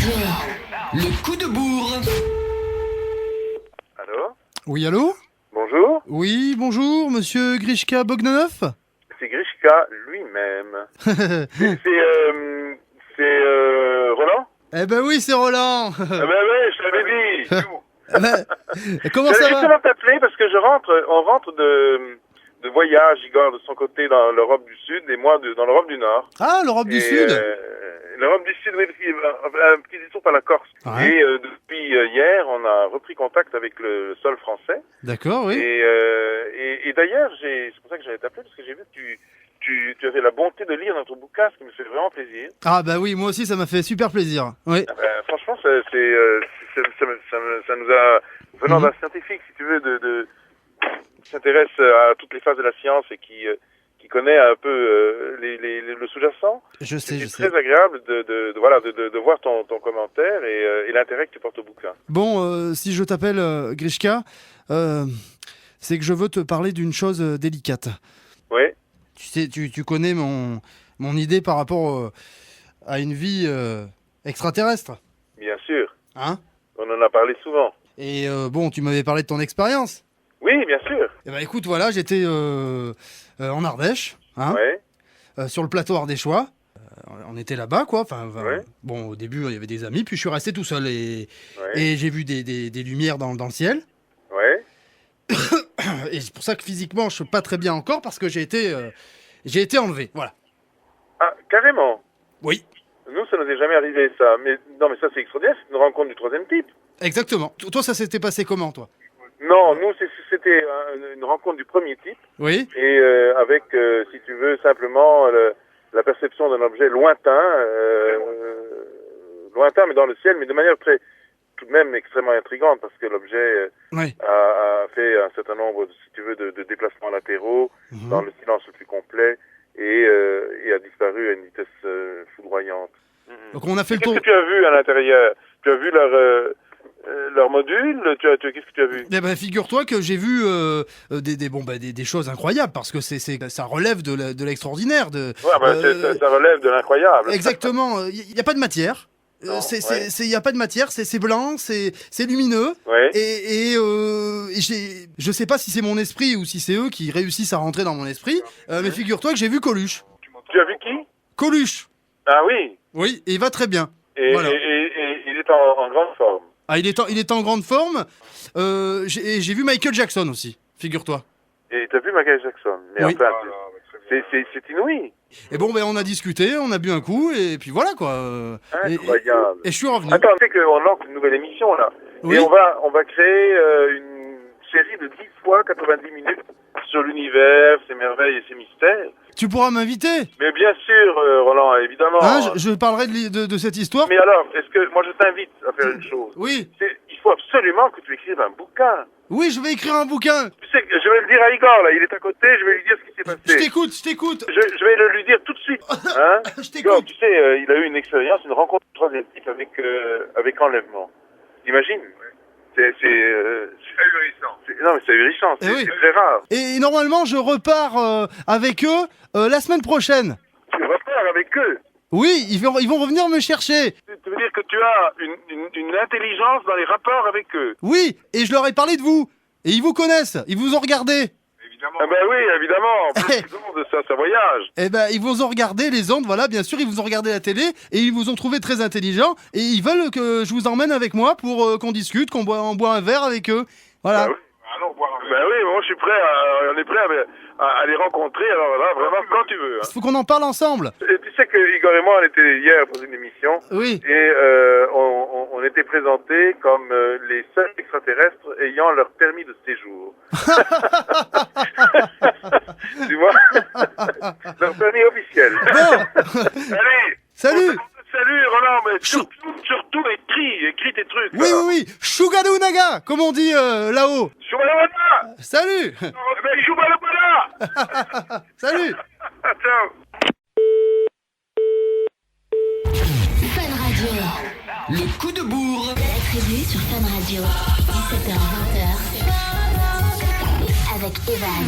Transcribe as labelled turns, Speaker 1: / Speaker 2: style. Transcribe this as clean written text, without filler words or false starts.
Speaker 1: Radio. Le coup de bourre.
Speaker 2: Allô?
Speaker 3: Oui, allô?
Speaker 2: Bonjour?
Speaker 3: Oui, bonjour, monsieur Grishka Bogdanov?
Speaker 2: C'est Grishka lui-même. C'est Roland?
Speaker 3: Eh ben oui, c'est Roland.
Speaker 2: Ah ben ouais, je t'avais dit.
Speaker 3: Eh ben, comment ça
Speaker 2: J'allais
Speaker 3: va?
Speaker 2: justement t'appeler parce que on rentre de voyage, Igor de son côté dans l'Europe du Sud et moi dans l'Europe du Nord.
Speaker 3: Ah, l'Europe du Sud.
Speaker 2: L'Europe du Sud, oui, un petit détour par la Corse.
Speaker 3: Ouais.
Speaker 2: Et depuis hier, on a repris contact avec le sol français.
Speaker 3: D'accord, oui.
Speaker 2: Et d'ailleurs, c'est pour ça que j'allais t'appeler, parce que j'ai vu que tu avais la bonté de lire notre bouquin, ce qui me fait vraiment plaisir.
Speaker 3: Ah bah oui, moi aussi, ça m'a fait super plaisir. Oui.
Speaker 2: Franchement, ça nous a, venant d'un scientifique, si tu veux, qui s'intéresse à toutes les phases de la science et qui connaît un peu le sous-jacent.
Speaker 3: Je sais.
Speaker 2: C'est très agréable de voir ton commentaire et l'intérêt que tu portes au bouquin.
Speaker 3: Bon, si je t'appelle Grishka, c'est que je veux te parler d'une chose délicate.
Speaker 2: Oui.
Speaker 3: Tu sais, tu connais mon idée par rapport à une vie extraterrestre.
Speaker 2: Bien sûr.
Speaker 3: Hein?
Speaker 2: On en a parlé souvent.
Speaker 3: Et bon, tu m'avais parlé de ton expérience.
Speaker 2: Oui, bien sûr.
Speaker 3: Eh ben écoute, voilà, j'étais en Ardèche, hein,
Speaker 2: Ouais.
Speaker 3: sur le plateau ardéchois. On était là-bas, quoi. Enfin,
Speaker 2: Ouais.
Speaker 3: bon, au début, il y avait des amis, puis je suis resté tout seul et
Speaker 2: Ouais.
Speaker 3: j'ai vu des lumières dans le ciel.
Speaker 2: Ouais.
Speaker 3: Et c'est pour ça que physiquement, je suis pas très bien encore parce que j'ai été enlevé. Voilà.
Speaker 2: Ah, carrément.
Speaker 3: Oui.
Speaker 2: Nous, ça nous est jamais arrivé, ça. Mais non, mais ça, c'est extraordinaire. C'est une rencontre du troisième type.
Speaker 3: Exactement. Toi, ça s'était passé comment, toi?
Speaker 2: Non, nous, c'était une rencontre du premier type.
Speaker 3: Oui.
Speaker 2: Et avec, si tu veux, simplement la perception d'un objet lointain, mais dans le ciel, mais de manière tout de même extrêmement intrigante, parce que l'objet
Speaker 3: Oui.
Speaker 2: a fait un certain nombre, si tu veux, de déplacements latéraux, dans le silence le plus complet, et a disparu à une vitesse foudroyante.
Speaker 3: Donc on a fait le
Speaker 2: Qu'est-ce
Speaker 3: tour.
Speaker 2: que tu as vu à l'intérieur? Tu as vu leur module? Qu'est-ce que tu as vu?
Speaker 3: Eh ben, figure-toi que j'ai vu des choses incroyables parce que ça relève de l'extraordinaire.
Speaker 2: Ça relève de l'incroyable.
Speaker 3: Exactement. Il n'y a pas de matière. Il n'y a pas de matière, c'est blanc, c'est lumineux.
Speaker 2: Ouais.
Speaker 3: Et je sais pas si c'est mon esprit ou si c'est eux qui réussissent à rentrer dans mon esprit, mais figure-toi que j'ai vu Coluche.
Speaker 2: Tu as vu qui?
Speaker 3: Coluche.
Speaker 2: Ah oui.
Speaker 3: Oui, et il va très bien.
Speaker 2: Et
Speaker 3: Voilà.
Speaker 2: il est en grande forme.
Speaker 3: Ah, il est en grande forme. J'ai vu Michael Jackson aussi, figure-toi.
Speaker 2: Et t'as vu Michael Jackson? Mais
Speaker 3: Oui.
Speaker 2: enfin, c'est inouï.
Speaker 3: Et bon, ben on a discuté, on a bu un coup, et puis voilà quoi.
Speaker 2: Incroyable.
Speaker 3: Et je suis revenu.
Speaker 2: Attends, tu sais qu'on lance une nouvelle émission là.
Speaker 3: Oui.
Speaker 2: Et on va créer une série de 10 fois 90 minutes sur l'univers, ses merveilles et ses mystères.
Speaker 3: Tu pourras m'inviter.
Speaker 2: Mais bien sûr, Roland, évidemment.
Speaker 3: Hein, je parlerai de cette histoire.
Speaker 2: Mais alors, moi je t'invite à faire une chose.
Speaker 3: Oui.
Speaker 2: Il faut absolument que tu écrives un bouquin.
Speaker 3: Oui, je vais écrire un bouquin.
Speaker 2: Tu sais, je vais le dire à Igor, là, il est à côté, je vais lui dire ce qui s'est passé.
Speaker 3: Je t'écoute.
Speaker 2: Je vais le lui dire tout de suite. Hein?
Speaker 3: Je t'écoute.
Speaker 2: Igor, tu sais, il a eu une expérience, une rencontre du troisième type avec enlèvement. T'imagines? C'est ahurissant. Non, mais c'est ahurissant,
Speaker 3: Eh oui.
Speaker 2: c'est très rare.
Speaker 3: Et normalement, je repars avec eux la semaine prochaine.
Speaker 2: Tu repars avec eux.
Speaker 3: Oui, ils vont revenir me chercher.
Speaker 2: Tu veux dire que tu as une intelligence dans les rapports avec eux?
Speaker 3: Oui, et je leur ai parlé de vous. Et ils vous connaissent, ils vous ont regardé.
Speaker 2: Évidemment. Ah ben oui, évidemment. En plus, de ça voyage.
Speaker 3: Eh ben, ils vous ont regardé, les ondes, voilà, bien sûr, ils vous ont regardé la télé, et ils vous ont trouvé très intelligent, et ils veulent que je vous emmène avec moi pour qu'on discute, on boit un verre avec eux. Voilà.
Speaker 2: Ben oui. Ben oui, moi je suis prêt, on est prêt à les rencontrer, alors là, vraiment, quand tu veux.
Speaker 3: Il faut qu'on en parle ensemble.
Speaker 2: Et tu sais que Igor et moi, on était hier pour une émission,
Speaker 3: Oui.
Speaker 2: et on était présentés comme les seuls extraterrestres ayant leur permis de séjour. Tu vois? Leur permis officiel.
Speaker 3: Bon.
Speaker 2: Allez.
Speaker 3: Salut.
Speaker 2: Salut Roland, mais surtout écris tes trucs.
Speaker 3: Oui. Shugadu Naga, comme on dit là-haut.
Speaker 2: Choubalabana.
Speaker 3: Salut.
Speaker 2: Mais Choubalabana.
Speaker 3: Salut.
Speaker 2: Ciao.
Speaker 1: Fun Radio. Le coup de bourre. La tribu sur Fun Radio. 17h-20h. Avec Evan.